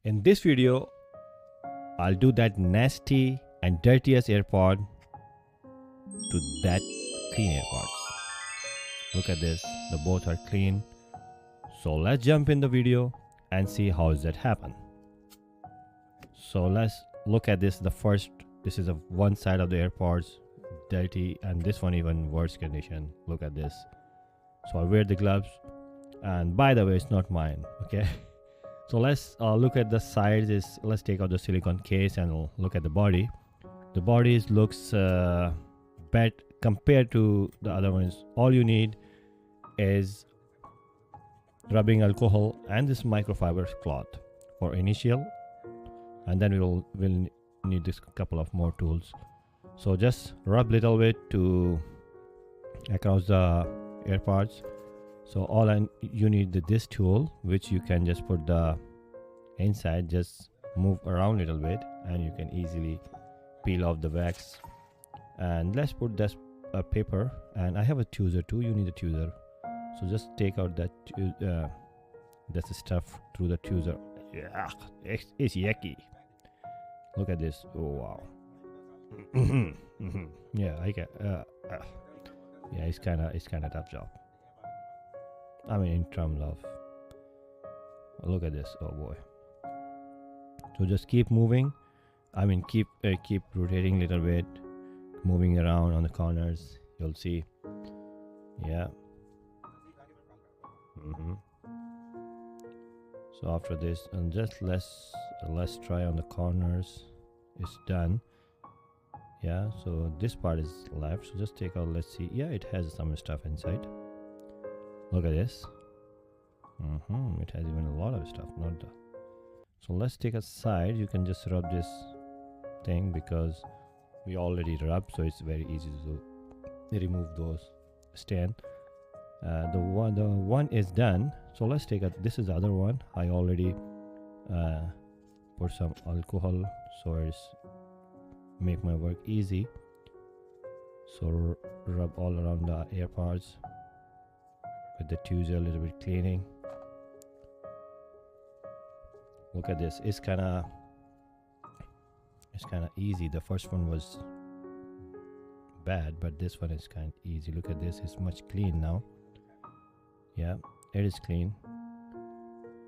In this video, I'll do that nasty and dirtiest AirPod to that clean AirPods. Look at this, the both are clean. So let's jump in the video and see how does that happen. So let's look at this. The first, this is one side of the AirPods dirty, and this one even worse condition. Look at this. So I wear the gloves, and by the way, it's not mine, okay? So let's look at the sides. Let's take out the silicone case and look at the body. The body looks bad compared to the other ones. All you need is rubbing alcohol and this microfiber cloth for initial, and then we'll need this couple of more tools. So just rub little bit to across the AirPods. So you need this tool, which you can just put the inside, just move around a little bit, and you can easily peel off the wax. And let's put this paper, and I have a tweezer too. You need a tweezer. So just take out that that's stuff through the tweezer. Yeah, it's yucky. Look at this. Oh wow. Yeah, I can. Yeah, it's kind of tough job. I mean, in terms of, look at this. Oh boy. So just keep moving. I mean, keep rotating a little bit, moving around on the corners. You'll see. Yeah. So after this, and just let's try on the corners. It's done. Yeah. So this part is left. So just take out. Let's see. Yeah, it has some stuff inside. Look at this. It has even a lot of stuff. So let's take a side. You can just rub this thing because we already rubbed, so it's very easy to remove those stain. The one is done. So let's take this is the other one. I already put some alcohol, so it's make my work easy. So rub all around the AirPods with the tweezer, a little bit cleaning. Look at this. It's kind of easy. The first one was bad, but this one is kind of easy. Look at this. It's much clean now. Yeah, it is clean.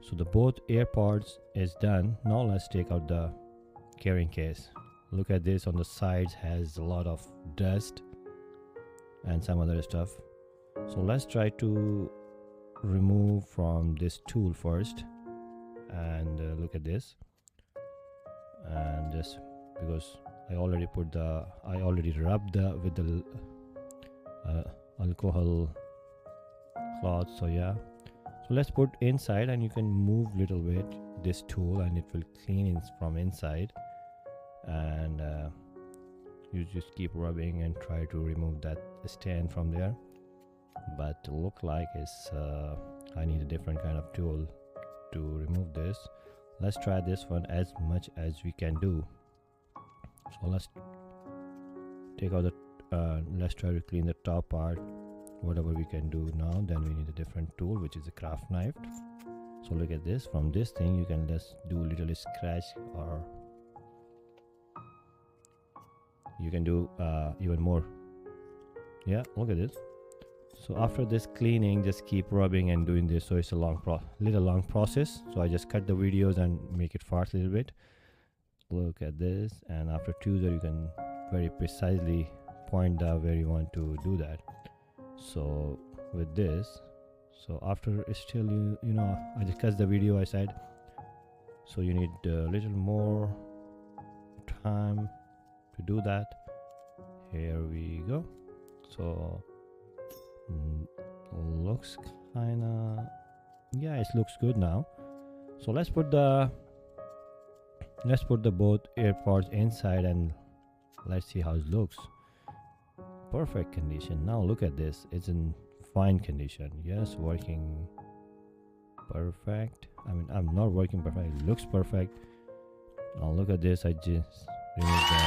So the both AirPods is done. Now let's take out the carrying case. Look at this. On the sides has a lot of dust and some other stuff. So let's try to remove from this tool first, and look at this. And just because I already rubbed with the alcohol cloth. So yeah, so let's put inside, and you can move little bit this tool, and it will clean from inside. And you just keep rubbing and try to remove that stain from there. But look like I need a different kind of tool to remove this. Let's try this one as much as we can do. So let's take out let's try to clean the top part, whatever we can do now. Then we need a different tool, which is a craft knife. So look at this. From this thing you can just do a little scratch, or you can do even more. Yeah, look at this. So after this cleaning, just keep rubbing and doing this. So it's a long process. So I just cut the videos and make it fast a little bit. Look at this. And after tweezer, you can very precisely point out where you want to do that. So with this, so after still you know, I just cut the video, I said. So you need a little more time to do that. Here we go. So looks kinda, yeah, it looks good now. So let's put the both AirPods inside, and let's see how it looks. Perfect condition. Now look at this. It's in fine condition. Yes, working perfect. I mean, I'm not working perfect. It looks perfect. Now look at this. I just removed the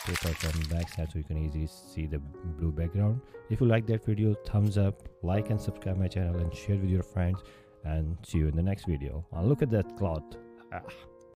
paper from the back side so you can easily see the blue background. If you like that video, thumbs up, like and subscribe my channel, and share with your friends. and see you in the next video. Look at that cloth. Ah.